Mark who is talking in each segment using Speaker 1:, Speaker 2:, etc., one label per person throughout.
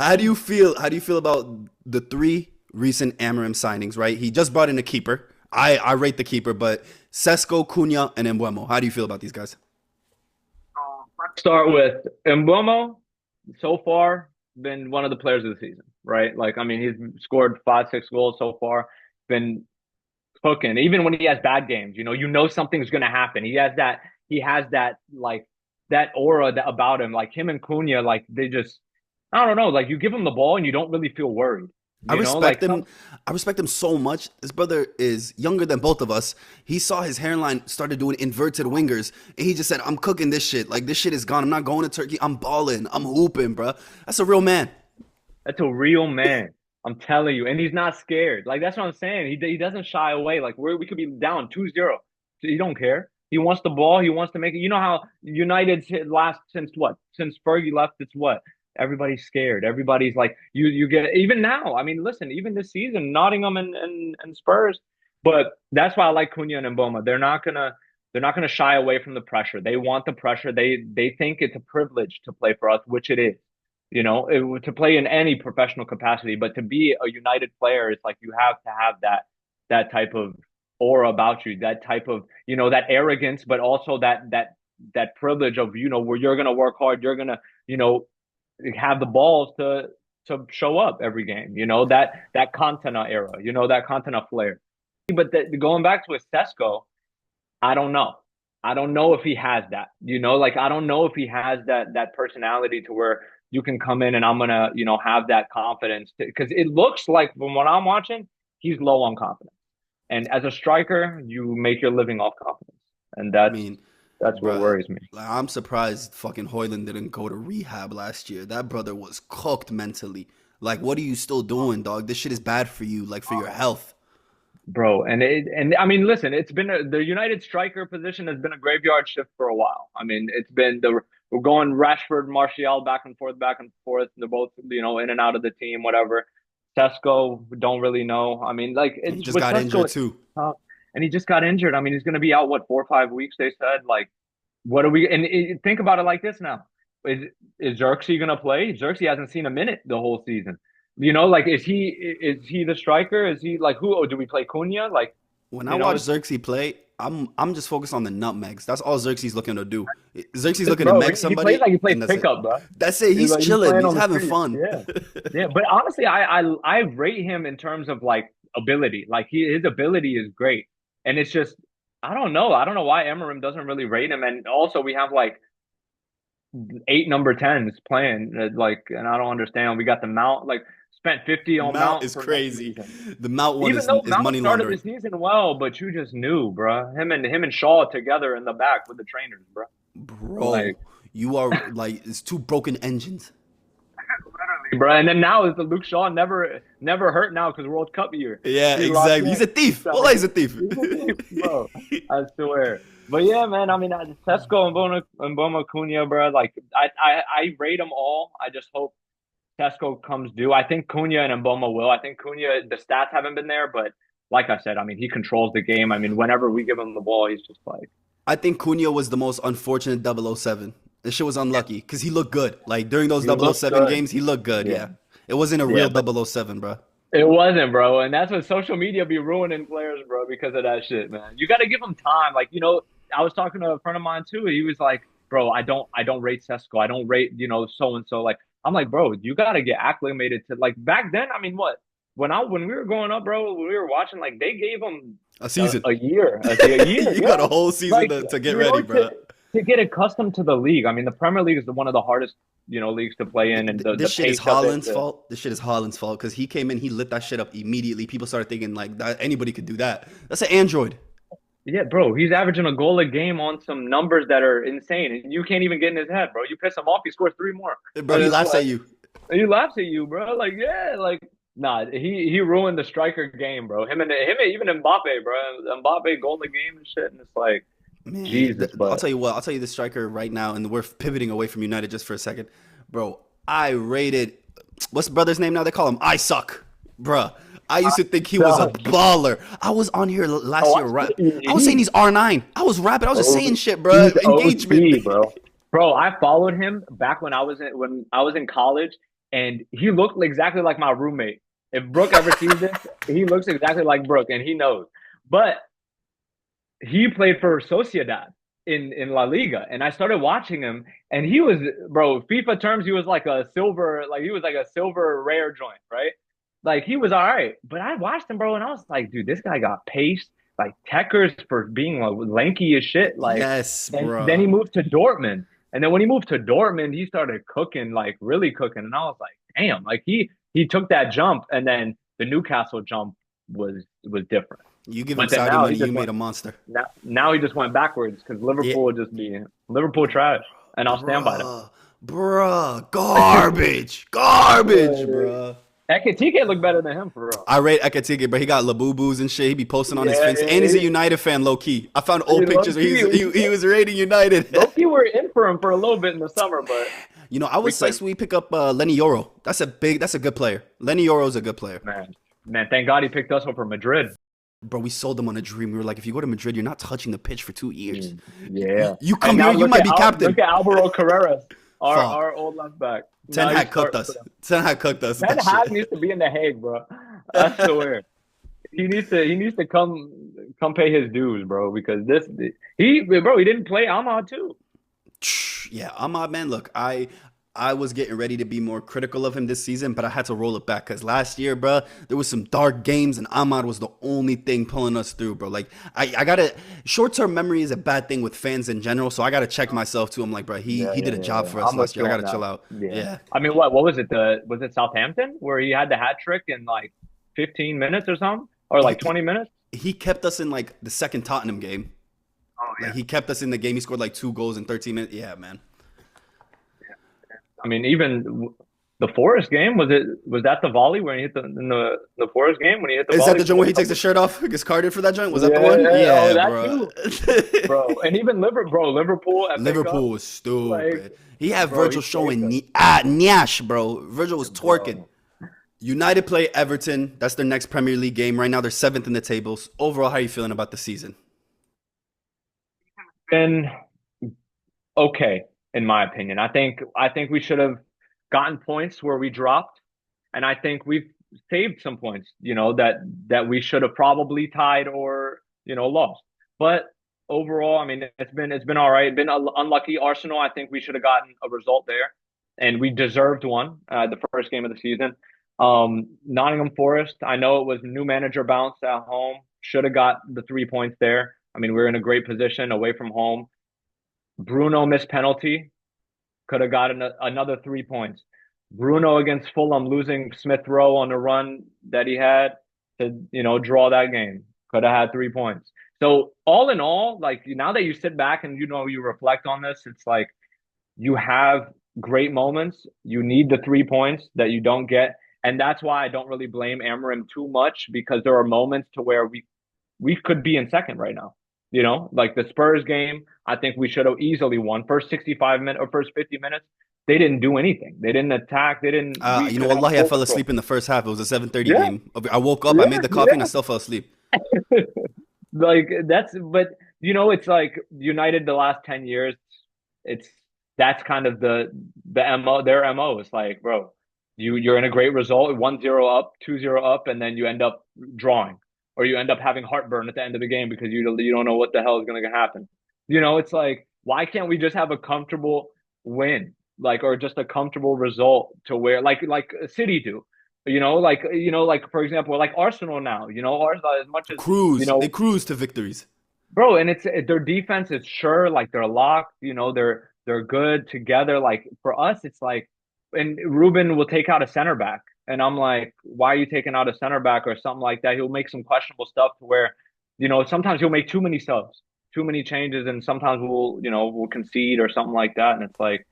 Speaker 1: How do you feel? How do you feel about the three recent Amorim signings? Right, he just brought in a keeper. I rate the keeper, but Sesko, Cunha, and Mbeumo. How do you feel about these guys?
Speaker 2: Start with Mbeumo. So far, been one of the players of the season, right? Like, I mean, he's scored 5, 6 goals so far. Been cooking. Even when he has bad games, you know something's gonna happen. He has that like that aura about him. Like him and Cunha, like they just, I don't know. Like you give him the ball and you don't really feel worried.
Speaker 1: I
Speaker 2: Like
Speaker 1: respect him.
Speaker 2: some
Speaker 1: I respect him so much. His brother is younger than both of us. He saw his hairline started doing inverted wingers, and he just said, "I'm cooking this shit. Like this shit is gone. I'm not going to Turkey. I'm balling. I'm hooping, bro. That's a real man."
Speaker 2: That's a real man. I'm telling you, and he's not scared. Like that's what I'm saying. He doesn't shy away. Like we could be down 2-0. He don't care. He wants the ball. He wants to make it. You know how United's hit last since what? Since Fergie left, it's what? Everybody's scared. Everybody's like you get even now. I mean, listen, even this season, Nottingham and Spurs. But that's why I like Cunha and Mboma. They're not gonna shy away from the pressure. They want the pressure. They think it's a privilege to play for us, which it is. To play in any professional capacity, but to be a United player, it's like you have to have that type of aura about you, that type of that arrogance, but also that privilege of where you're gonna work hard, you're gonna you know have the balls to show up every game. That Cantona era, that Cantona flair. But going back to a Sesko, I don't know. I don't know if he has that. Like I don't know if he has that personality to where you can come in and I'm gonna, have that confidence because it looks like from what I'm watching, he's low on confidence. And as a striker, you make your living off confidence. And
Speaker 1: I
Speaker 2: that's
Speaker 1: mean,
Speaker 2: that's what
Speaker 1: bruh,
Speaker 2: worries me.
Speaker 1: like, I'm surprised fucking Hoyland didn't go to rehab last year. That brother was cooked mentally. Like, what are you still doing, dog? This shit is bad for you, like for your health.
Speaker 2: Bro, and I mean, listen, the United striker position has been a graveyard shift for a while. I mean, it's been we're going Rashford, Martial back and forth, back and forth. They're both in and out of the team, whatever. Sesko, don't really know. I mean, like
Speaker 1: And he
Speaker 2: it's
Speaker 1: just
Speaker 2: with
Speaker 1: got
Speaker 2: Sesko,
Speaker 1: injured
Speaker 2: it's
Speaker 1: too.
Speaker 2: tough. And he just got injured. I mean, he's going to be out what 4 or 5 weeks. They said. Like, what are we? And think about it like this now: is is Xerxes going to play? Xerxes hasn't seen a minute the whole season. Like is he the striker? Is he like who? Oh, do we play Cunha? Like,
Speaker 1: When I
Speaker 2: you know,
Speaker 1: watch
Speaker 2: it's
Speaker 1: Xerxes play, I'm just focused on the nutmegs. That's all Xerxes looking to do. Xerxes looking to
Speaker 2: bro.
Speaker 1: meg
Speaker 2: He plays
Speaker 1: somebody,
Speaker 2: like he plays
Speaker 1: and that's it.
Speaker 2: pickup, bro.
Speaker 1: That's it.
Speaker 2: He's
Speaker 1: He's
Speaker 2: like he's
Speaker 1: chilling.
Speaker 2: playing
Speaker 1: He's
Speaker 2: on the
Speaker 1: having
Speaker 2: street.
Speaker 1: fun.
Speaker 2: Yeah, yeah. But honestly, I rate him in terms of like ability. Like his ability is great, and it's just I don't know. I don't know why Emerim doesn't really rate him. And also, we have like 8 number 10s playing. Like, and I don't understand. We got the Mount like spent 50 on
Speaker 1: Mount
Speaker 2: Mount
Speaker 1: is
Speaker 2: for no
Speaker 1: crazy.
Speaker 2: reason.
Speaker 1: The Mount one
Speaker 2: Even
Speaker 1: is
Speaker 2: though
Speaker 1: is
Speaker 2: Mount
Speaker 1: money
Speaker 2: started the
Speaker 1: laundering,
Speaker 2: season well, but you just knew, bro. Him and Shaw together in the back with the trainers, bro.
Speaker 1: bro.
Speaker 2: Like,
Speaker 1: You are like it's two broken engines.
Speaker 2: literally, bro. And then now is the Luke Shaw never hurt now because World Cup year.
Speaker 1: Yeah,
Speaker 2: He locked
Speaker 1: exactly. He's
Speaker 2: in.
Speaker 1: a thief.
Speaker 2: So,
Speaker 1: Well, he's a thief.
Speaker 2: he's a thief, bro. I swear. But yeah, man. I mean, Sesko and Mboma Cunha, bro. Like, I rate them all. I just hope Sesko comes due. I think Cunha and Mboma will. I think Cunha, the stats haven't been there, but like I said, I mean, he controls the game. I mean, whenever we give him the ball, he's just like,
Speaker 1: I think Cunha was the most unfortunate 007. This shit was
Speaker 2: yeah,
Speaker 1: unlucky because he looked good. Like during those
Speaker 2: he
Speaker 1: double oh
Speaker 2: looks
Speaker 1: 007
Speaker 2: good.
Speaker 1: games, he looked good.
Speaker 2: Yeah,
Speaker 1: Yeah, it wasn't a
Speaker 2: yeah,
Speaker 1: real
Speaker 2: but
Speaker 1: 007, bro.
Speaker 2: it wasn't, bro. And that's what social media be ruining players, bro, because of that shit, man. You got to give them time. Like, I was talking to a friend of mine too. He was like, bro, I don't rate Sesko. I don't rate, so and so. Like, I'm like, bro, you got to get acclimated to like back then. I mean, what? When we were growing up, bro, when we were watching, like they gave him
Speaker 1: A
Speaker 2: a,
Speaker 1: season.
Speaker 2: a year, a year,
Speaker 1: You got
Speaker 2: yeah.
Speaker 1: a whole season
Speaker 2: Like,
Speaker 1: to get ready, bro.
Speaker 2: to get accustomed to the league. I mean, the Premier League is one of the hardest, leagues to play in, and the
Speaker 1: This shit is
Speaker 2: pace of it.
Speaker 1: Holland's fault. This shit is Holland's fault because he came in, he lit that shit up immediately. People started thinking like that anybody could do that. That's an android,
Speaker 2: Yeah, bro, he's averaging a goal a game on some numbers that are insane, and you can't even get in his head, bro. You piss him off, he scores three more,
Speaker 1: bro.
Speaker 2: and
Speaker 1: He
Speaker 2: it's
Speaker 1: laughs at
Speaker 2: like
Speaker 1: you.
Speaker 2: he laughs at you, bro. Like, yeah, like nah, he ruined the striker game, bro. Him, even Mbappe, bro. Mbappe goal a game and shit, and it's like
Speaker 1: Man,
Speaker 2: Jesus,
Speaker 1: I'll
Speaker 2: but
Speaker 1: tell you what. I'll tell you the striker right now, and we're pivoting away from United just for a second, bro. I rated. What's the brother's name now? They call him I suck, bruh. I used to think he was a
Speaker 2: no.
Speaker 1: baller. I was on here last
Speaker 2: Oh,
Speaker 1: year. I was saying he's R9. I was rapping. I was just saying shit, bruh.
Speaker 2: he's
Speaker 1: Engagement.
Speaker 2: OG, bro. Bro, I followed him back when I was in college. and he looked exactly like my roommate. If Brooke ever sees this, he looks exactly like Brooke, and he knows. But he played for Sociedad in La Liga, and I started watching him, and he was, bro, FIFA terms, he was like a silver, like he was like a silver rare joint, right? Like he was all right, but I watched him, bro, and I was like, dude, this guy got pace, like Techers for being like lanky as shit. Like,
Speaker 1: Yes,
Speaker 2: then he
Speaker 1: bro.
Speaker 2: moved to Dortmund, and then when he moved to Dortmund, he started cooking, like really cooking, and I was like, damn, like he took that jump, and then the Newcastle jump was different.
Speaker 1: You give him
Speaker 2: But then
Speaker 1: Saudi
Speaker 2: now he
Speaker 1: money,
Speaker 2: just
Speaker 1: you
Speaker 2: went
Speaker 1: made a monster.
Speaker 2: now he just went backwards because
Speaker 1: Yeah,
Speaker 2: Liverpool just be Liverpool trash, and I'll stand by that.
Speaker 1: bruh, garbage, garbage, bruh.
Speaker 2: Ekitike looked better than him for real.
Speaker 1: I rate Ekatike, but he got labubus and shit. He be posting on his
Speaker 2: Yeah,
Speaker 1: fence, and
Speaker 2: yeah,
Speaker 1: he's a
Speaker 2: yeah.
Speaker 1: United fan, low key. I found old
Speaker 2: Low
Speaker 1: pictures where
Speaker 2: key,
Speaker 1: he was rating United.
Speaker 2: low key, we're in for him for a little bit in the summer, but
Speaker 1: You know, I
Speaker 2: we
Speaker 1: was
Speaker 2: could
Speaker 1: psyched when we pick up Lenny Yoro. That's a good player. Lenny Yoro's a good player.
Speaker 2: man, thank God he picked us over Madrid.
Speaker 1: Bro, we sold them on a dream. We were like, if you go to Madrid, you're not touching the pitch for 2 years.
Speaker 2: Yeah,
Speaker 1: You
Speaker 2: and
Speaker 1: come
Speaker 2: now
Speaker 1: here, you might be captain.
Speaker 2: Look at Alvaro Carreras,
Speaker 1: Fuck.
Speaker 2: our old left back.
Speaker 1: Ten
Speaker 2: Now he's
Speaker 1: Hag cooked us.
Speaker 2: starting.
Speaker 1: Ten Hag cooked us.
Speaker 2: Ten
Speaker 1: That
Speaker 2: Hag
Speaker 1: shit.
Speaker 2: needs to be in the Hague, bro. I swear. He needs to come pay his dues, bro, because he didn't play Ahmad too.
Speaker 1: Yeah, Ahmad, man, look, I was getting ready to be more critical of him this season, but I had to roll it back because last year, bro, there was some dark games, and Ahmad was the only thing pulling us through, bro. Like, I gotta, short-term memory is a bad thing with fans in general, so I gotta check myself too. I'm like, bro, he did a job for us
Speaker 2: I'm with
Speaker 1: last
Speaker 2: you
Speaker 1: year. I
Speaker 2: on
Speaker 1: gotta chill
Speaker 2: that.
Speaker 1: out.
Speaker 2: Yeah.
Speaker 1: Yeah.
Speaker 2: I mean, what was it? Was it Southampton where he had the hat trick in like 15 minutes or something, or like
Speaker 1: He,
Speaker 2: 20 minutes?
Speaker 1: he kept us in like the second Tottenham game.
Speaker 2: Oh
Speaker 1: Like
Speaker 2: yeah.
Speaker 1: he kept us in the game. He scored like 2 goals in 13 minutes. Yeah, man.
Speaker 2: I mean, even the Forest game, was that the volley when he hit the Forest game when he hit the
Speaker 1: Is that
Speaker 2: volley?
Speaker 1: the joint where he takes the shirt off, gets carded for that joint? Was that the
Speaker 2: Yeah,
Speaker 1: one?
Speaker 2: oh,
Speaker 1: Yeah,
Speaker 2: that
Speaker 1: bro.
Speaker 2: too, bro. And even Liverpool FA Cup,
Speaker 1: Liverpool was
Speaker 2: like,
Speaker 1: stupid. He had
Speaker 2: bro,
Speaker 1: Virgil
Speaker 2: he saved
Speaker 1: showing
Speaker 2: us,
Speaker 1: Nyash, bro. Virgil was twerking.
Speaker 2: bro.
Speaker 1: United play Everton. That's their next Premier League game. Right now, they're seventh in the tables. Overall, how are you feeling about the season?
Speaker 2: And okay, in my opinion. I think we should have gotten points where we dropped, and I think we've saved some points, that we should have probably tied or, lost. But overall, I mean, it's been all right. Been unlucky. Arsenal, I think we should have gotten a result there, and we deserved one, the first game of the season. Nottingham Forest, I know it was new manager bounce at home. Should have got the 3 points there. I mean, we're in a great position away from home. Bruno missed penalty, could have gotten another 3 points. Bruno against Fulham losing Smith Rowe on the run that he had to, draw that game. Could have had 3 points. So all in all, like now that you sit back and you reflect on this, it's like you have great moments. You need the 3 points that you don't get. And that's why I don't really blame Amorim too much, because there are moments to where we could be in second right now. Like the Spurs game, I think we should have easily won. First 65 minutes or first 50 minutes, they didn't do anything. They didn't attack. They didn't. We could have had
Speaker 1: Wallahi, I
Speaker 2: full
Speaker 1: fell
Speaker 2: control.
Speaker 1: asleep in the first half. It was a 7:30
Speaker 2: Yeah,
Speaker 1: game. I woke up, I
Speaker 2: yeah,
Speaker 1: made the coffee, and I
Speaker 2: yeah.
Speaker 1: still fell asleep.
Speaker 2: Like but it's like United the last 10 years, it's that's kind of the MO, their MO. It's like, bro, you're in a great result, 1-0 up, 2-0 up, and then you end up drawing, or you end up having heartburn at the end of the game because you don't know what the hell is going to happen. It's like, why can't we just have a comfortable win, like, or just a comfortable result to where like City do, like for example, like Arsenal now, Arsenal, as much as
Speaker 1: They cruise to victories.
Speaker 2: bro, and it's their defense is sure, like they're locked, they're good together. Like for us, it's like, and Ruben will take out a center back, and I'm like, why are you taking out a center back or something like that? He'll make some questionable stuff to where, sometimes he'll make too many subs, too many changes, and sometimes we'll concede or something like that. And it's like,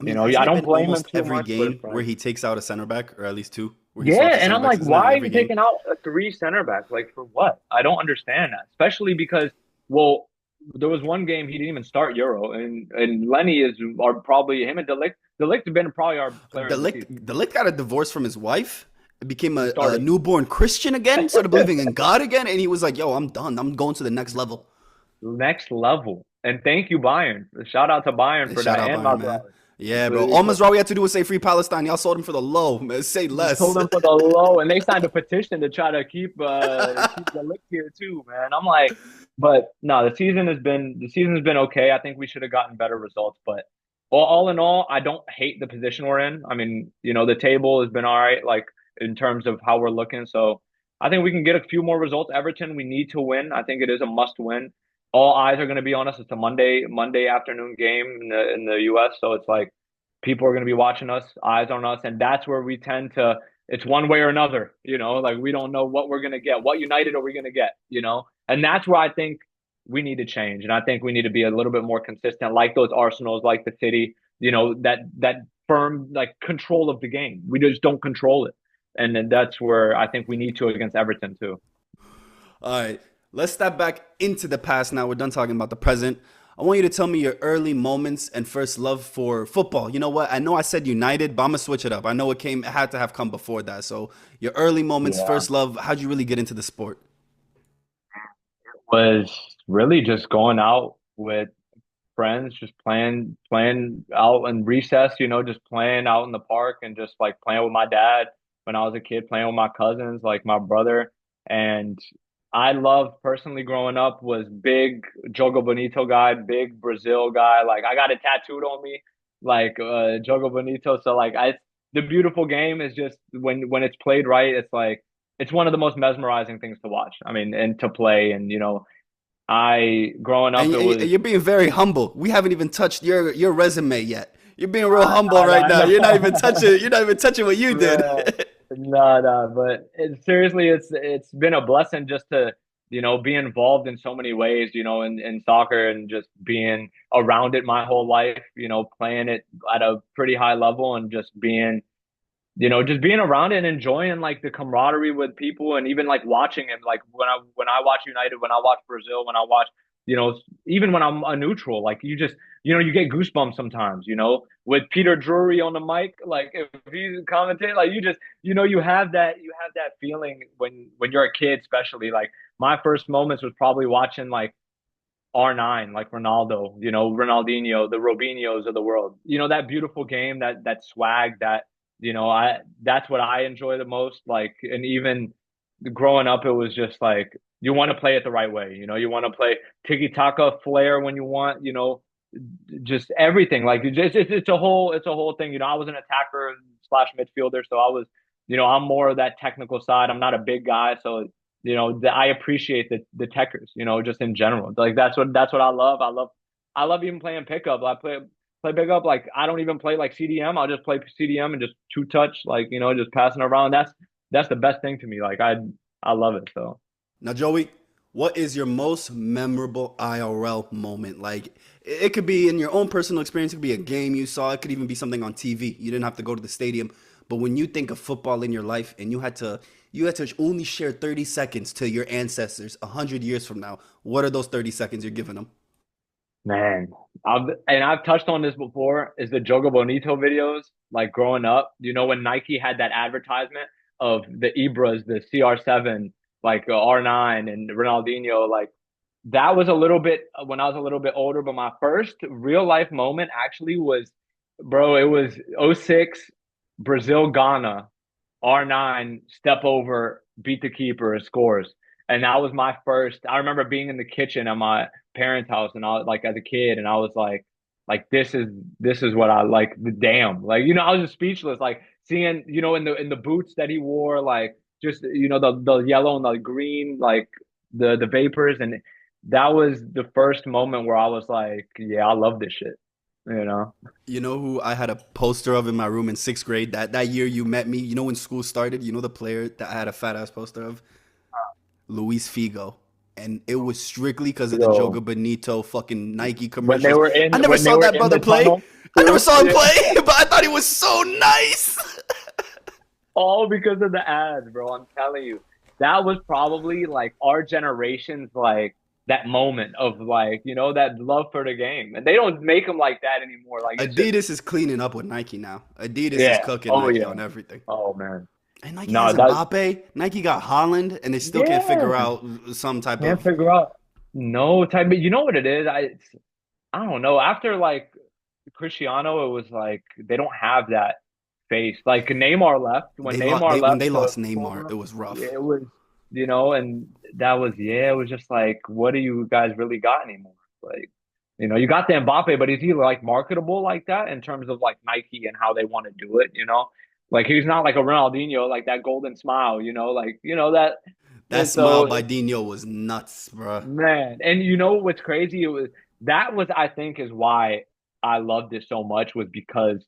Speaker 1: I mean,
Speaker 2: I
Speaker 1: hasn't it
Speaker 2: don't
Speaker 1: been
Speaker 2: blame him
Speaker 1: almost
Speaker 2: too
Speaker 1: every
Speaker 2: much, but
Speaker 1: game
Speaker 2: it's
Speaker 1: where
Speaker 2: like,
Speaker 1: he takes out a center back, or at least two, where he
Speaker 2: yeah,
Speaker 1: swaps the
Speaker 2: and
Speaker 1: center
Speaker 2: I'm
Speaker 1: backs?
Speaker 2: like,
Speaker 1: Isn't that
Speaker 2: why are
Speaker 1: every
Speaker 2: you
Speaker 1: game?
Speaker 2: taking out a three center back? Like for what? I don't understand that. Especially because, well, there was one game he didn't even start Euro, and Lenny are probably him and Delict. Delict have been probably our player of the season.
Speaker 1: Delict got a divorce from his wife, became
Speaker 2: He
Speaker 1: a
Speaker 2: started.
Speaker 1: newborn Christian again, started believing in God again, and he was like, "Yo, I'm done. I'm going to the next level."
Speaker 2: Next level. And thank you, Bayern. Shout out to Bayern
Speaker 1: And
Speaker 2: for
Speaker 1: shout
Speaker 2: that,
Speaker 1: out
Speaker 2: and
Speaker 1: Bayern, man.
Speaker 2: Maguire.
Speaker 1: Yeah, bro. Almost all we had to do was say free Palestine. Y'all sold him for the low, man. Say less.
Speaker 2: Sold them for the low, and they signed a petition to try to keep the lick here too, man. I'm like, but no, the season's been okay. I think we should have gotten better results, but all in all, I don't hate the position we're in. I mean, the table has been all right, like in terms of how we're looking. So I think we can get a few more results. Everton, we need to win. I think it is a must win. All eyes are going to be on us. It's a Monday afternoon game in the US, so it's like people are going to be watching us, eyes on us, and that's where we tend to. It's one way or another, like we don't know what we're going to get. What United are we going to get, and that's where I think we need to change, and I think we need to be a little bit more consistent, like those Arsenals, like the City, that firm like control of the game. We just don't control it, and then that's where I think we need to against Everton too.
Speaker 1: All right, let's step back into the past now. We're done talking about the present. I want you to tell me your early moments and first love for football. You know what? I know I said United, but I'm gonna switch it up. I know it had to have come before that. So your early moments,
Speaker 2: Yeah,
Speaker 1: first love. How'd you really get into the sport?
Speaker 2: was really just going out with friends, just playing out in recess, just playing out in the park and just like playing with my dad when I was a kid, playing with my cousins, like my brother. And I loved personally growing up was big Jogo Bonito guy, big Brazil guy. Like I got it tattooed on me, like Jogo Bonito. So like the beautiful game is just when it's played right, it's like it's one of the most mesmerizing things to watch. I mean, and to play, and I growing
Speaker 1: And
Speaker 2: up, it was
Speaker 1: you're being very humble. We haven't even touched your resume yet. You're being real humble right
Speaker 2: I
Speaker 1: now.
Speaker 2: know.
Speaker 1: You're not even touching. You're not even touching what you did.
Speaker 2: Right. No, but seriously, it's been a blessing just to be involved in so many ways, in soccer and just being around it my whole life, playing it at a pretty high level and just being around it and enjoying like the camaraderie with people and even like watching it. Like when I watch United, when I watch Brazil, when I watch, even when I'm a neutral, like you just you get goosebumps sometimes, with Peter Drury on the mic, like if he's commentating, like you just you have that feeling when you're a kid, especially like my first moments was probably watching like R9, like Ronaldo, Ronaldinho, the Robinhos of the world. That beautiful game, that swag, that's what I enjoy the most. Like, and even growing up, it was just like you want to play it the right way. You want to play tiki taka flair when you want, just everything. Like it's a whole thing. I was an attacker slash midfielder, so I was, I'm more of that technical side. I'm not a big guy, so I appreciate the techers, just in general. Like that's what I love. I love even playing pickup. I play pickup. Like I don't even play like CDM. I'll just play CDM and just two touch, like just passing around. That's the best thing to me. Like I love it. So
Speaker 1: Now, Joey, what is your most memorable IRL moment? Like, it could be in your own personal experience. It could be a game you saw. It could even be something on TV. You didn't have to go to the stadium. But when you think of football in your life and you had to only share 30 seconds to your ancestors 100 years from now, what are those 30 seconds you're giving them?
Speaker 2: man, I've touched on this before. Is the Jogo Bonito videos like growing up? When Nike had that advertisement of the Ibras, the CR7, like R9 and Ronaldinho, like that was a little bit when I was a little bit older. But my first real life moment actually was, bro, it was '06 Brazil Ghana. R9 step over, beat the keeper, scores. And that was my first. I remember being in the kitchen at my parents' house, and I was like as a kid, and I was like this is what I like. The damn, like I was just speechless. Like seeing in the boots that he wore, like just the yellow and the green, like the vapors, and that was the first moment where I was like, yeah, I love this shit. You know,
Speaker 1: You know who I had a poster of in my room in sixth grade? That year you met me. You know when school started. You know the player that I had a fat ass poster of, Luis Figo, and it was strictly because of the
Speaker 2: yo,
Speaker 1: Joga Bonito fucking Nike
Speaker 2: when they
Speaker 1: commercials.
Speaker 2: were
Speaker 1: I
Speaker 2: in
Speaker 1: never
Speaker 2: when they
Speaker 1: saw
Speaker 2: were
Speaker 1: that
Speaker 2: in the
Speaker 1: brother play.
Speaker 2: tunnel.
Speaker 1: I never saw him play, but I thought he was so nice.
Speaker 2: All because of the ads, bro. I'm telling you, that was probably like our generation's like that moment of like that love for the game, and they don't make them like that anymore. Like it's just
Speaker 1: Adidas is cleaning up with Nike now. Adidas is
Speaker 2: yeah,
Speaker 1: cooking
Speaker 2: oh
Speaker 1: Nike
Speaker 2: yeah,
Speaker 1: on everything.
Speaker 2: oh man,
Speaker 1: And Nike
Speaker 2: no,
Speaker 1: has
Speaker 2: that
Speaker 1: Mbappe. Nike got Holland, and they still can't
Speaker 2: yeah,
Speaker 1: figure out some type
Speaker 2: can't
Speaker 1: of.
Speaker 2: figure out no type. But you know what it is? I don't know. After like Cristiano, it was like they don't have that face. Like Neymar left when Neymar
Speaker 1: When
Speaker 2: left
Speaker 1: they
Speaker 2: to
Speaker 1: lost Neymar,
Speaker 2: Roma,
Speaker 1: it was rough.
Speaker 2: it was and that was it was just like, what do you guys really got anymore? Like, you got the Mbappe, but is he like marketable like that in terms of like Nike and how they want to do it? Like he's not like a Ronaldinho, like that golden smile, like that.
Speaker 1: That
Speaker 2: And
Speaker 1: smile
Speaker 2: so
Speaker 1: by Dino was nuts, bruh.
Speaker 2: man, and you know what's crazy? That was I think is why I loved it so much was because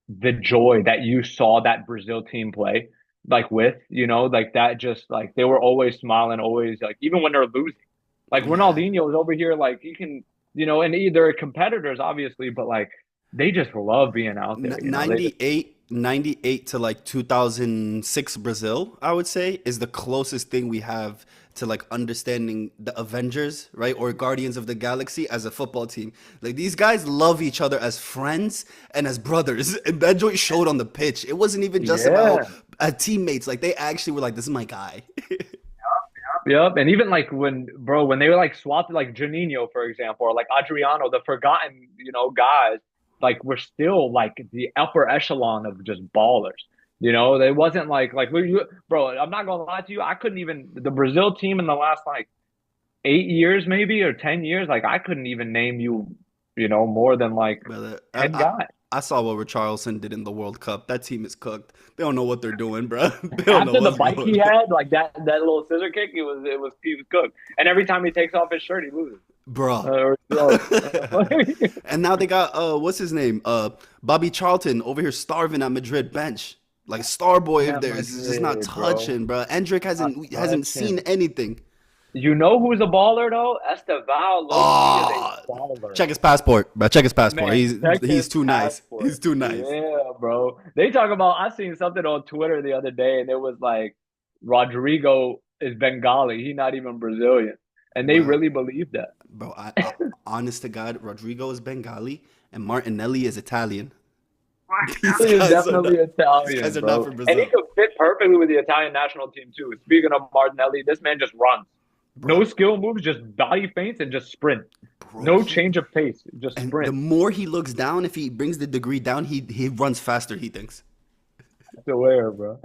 Speaker 2: the joy that you saw that Brazil team play, like like that just like they were always smiling, always like even when they're losing. Like
Speaker 1: Yeah.
Speaker 2: Ronaldinho was over here, like he can, and they're competitors, obviously, but like they just love being out there,
Speaker 1: 98 to like 2006 Brazil, I would say, is the closest thing we have to like understanding the Avengers, right? Or Guardians of the Galaxy as a football team. Like these guys love each other as friends and as brothers. And that joint showed on the pitch. It wasn't even just about
Speaker 2: Yeah.
Speaker 1: teammates. Like they actually were like, this is my guy.
Speaker 2: Yep. And even like when they were like swapped, like Janino, for example, or like Adriano, the forgotten, guys, like we're still like the upper echelon of just ballers. They wasn't like bro, I'm not gonna lie to you. I couldn't even the Brazil team in the last like 8 years, maybe, or 10 years, like I couldn't even name you, more than like
Speaker 1: Brother,
Speaker 2: 10 guys.
Speaker 1: I saw what Richarlison did in the World Cup. That team is cooked. They don't know what they're doing, bro. They don't know
Speaker 2: After the
Speaker 1: what's
Speaker 2: bike
Speaker 1: going
Speaker 2: he
Speaker 1: on.
Speaker 2: had, like that little scissor kick, he was cooked. And every time he takes off his shirt, he loses.
Speaker 1: Bruh.
Speaker 2: Or throws.
Speaker 1: And now they got what's his name? Bobby Charlton over here starving at Madrid bench. Like star boy if
Speaker 2: Yeah,
Speaker 1: there is just not
Speaker 2: Madrid, bro.
Speaker 1: touching, bro. Endrick
Speaker 2: Not
Speaker 1: hasn't seen
Speaker 2: touching.
Speaker 1: anything.
Speaker 2: You know who's a baller though? Esteval Loki is
Speaker 1: Oh,
Speaker 2: a baller.
Speaker 1: check his passport, bro. Check his passport.
Speaker 2: Man, check
Speaker 1: He's
Speaker 2: his
Speaker 1: too nice.
Speaker 2: passport.
Speaker 1: He's too nice.
Speaker 2: Yeah, bro. They talk about I seen something on Twitter the other day and it was like Rodrigo is Bengali. He's not even Brazilian. And they
Speaker 1: Bro,
Speaker 2: really believe that.
Speaker 1: bro, honest to God, Rodrigo is Bengali and Martinelli is Italian. These
Speaker 2: He is
Speaker 1: guys are
Speaker 2: definitely
Speaker 1: not. These
Speaker 2: Italian,
Speaker 1: guys are not
Speaker 2: bro.
Speaker 1: from
Speaker 2: And he
Speaker 1: Brazil,
Speaker 2: could fit perfectly with the Italian national team too. Speaking of Martinelli, this man just runs. No
Speaker 1: bro.
Speaker 2: skill moves, just body feints and just sprint.
Speaker 1: Bro,
Speaker 2: No
Speaker 1: he
Speaker 2: change of pace, just
Speaker 1: and the
Speaker 2: sprint.
Speaker 1: more he looks down, if he brings the degree down, he runs faster. He thinks.
Speaker 2: That's aware, bro.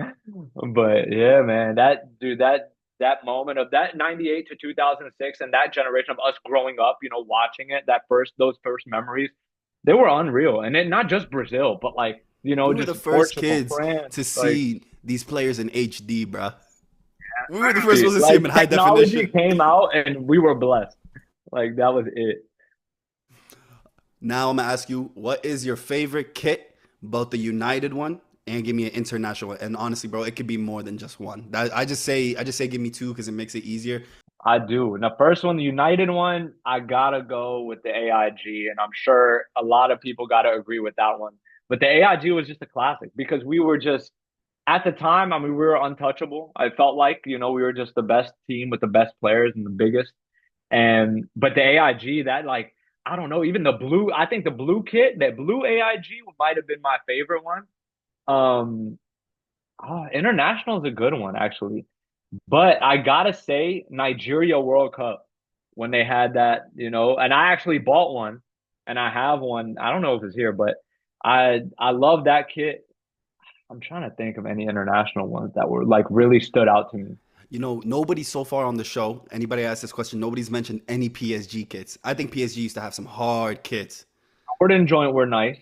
Speaker 2: But yeah, man, that dude, that moment of that 98 to 2006 and that generation of us growing up, watching it, those first memories, they were unreal. And then not just Brazil, but like,
Speaker 1: We were the
Speaker 2: just
Speaker 1: first
Speaker 2: Portugal,
Speaker 1: kids
Speaker 2: France,
Speaker 1: to
Speaker 2: like
Speaker 1: see these players in HD, bro. We were the first ones
Speaker 2: literally,
Speaker 1: to see
Speaker 2: like
Speaker 1: him in high
Speaker 2: technology
Speaker 1: definition.
Speaker 2: came out and we were blessed. Like that was it.
Speaker 1: Now I'm gonna ask you, what is your favorite kit, both the United one and give me an international one? And honestly, bro, it could be more than just one. I just say give me two because it makes it easier.
Speaker 2: I do. And the first one, the United one, I gotta go with the AIG, and I'm sure a lot of people gotta agree with that one. But the AIG was just a classic because we were just at the time. I mean, we were untouchable. I felt like we were just the best team with the best players and the biggest. And but the AIG that like I don't know, even the blue. I think the blue kit, that blue AIG might have been my favorite one. Um, International is a good one actually. But I gotta say, Nigeria World Cup when they had that, and I actually bought one, and I have one. I don't know if it's here, but I love that kit. I'm trying to think of any international ones that were like really stood out to me.
Speaker 1: Nobody so far on the show, anybody asked this question, nobody's mentioned any PSG kits. I think PSG used to have some hard kits.
Speaker 2: Jordan joint were nice.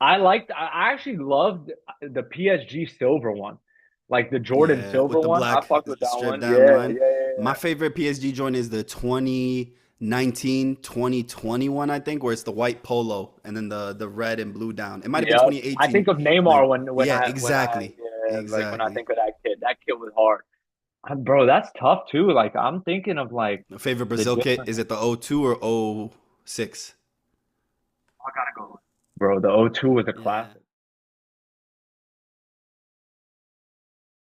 Speaker 2: I actually loved the PSG silver one, like the Jordan
Speaker 1: Yeah,
Speaker 2: silver
Speaker 1: with the
Speaker 2: one. I
Speaker 1: black
Speaker 2: fucked with that
Speaker 1: strip
Speaker 2: one.
Speaker 1: down
Speaker 2: Yeah,
Speaker 1: line.
Speaker 2: yeah, yeah,
Speaker 1: My
Speaker 2: yeah.
Speaker 1: favorite PSG joint is the 2019, 2021, I think, where it's the white polo and then the red and blue down. It might have been
Speaker 2: Yep. I
Speaker 1: 2018.
Speaker 2: think of
Speaker 1: Like,
Speaker 2: Neymar when
Speaker 1: yeah,
Speaker 2: I
Speaker 1: exactly.
Speaker 2: yeah, like when I
Speaker 1: Exactly.
Speaker 2: think of that kid. That kid was hard. Bro, that's tough too. Like I'm thinking of like
Speaker 1: My favorite
Speaker 2: the
Speaker 1: Brazil kit,
Speaker 2: different.
Speaker 1: is it the O2 or O6?
Speaker 2: I gotta go. Bro, the O2 was a
Speaker 1: Yeah.
Speaker 2: classic.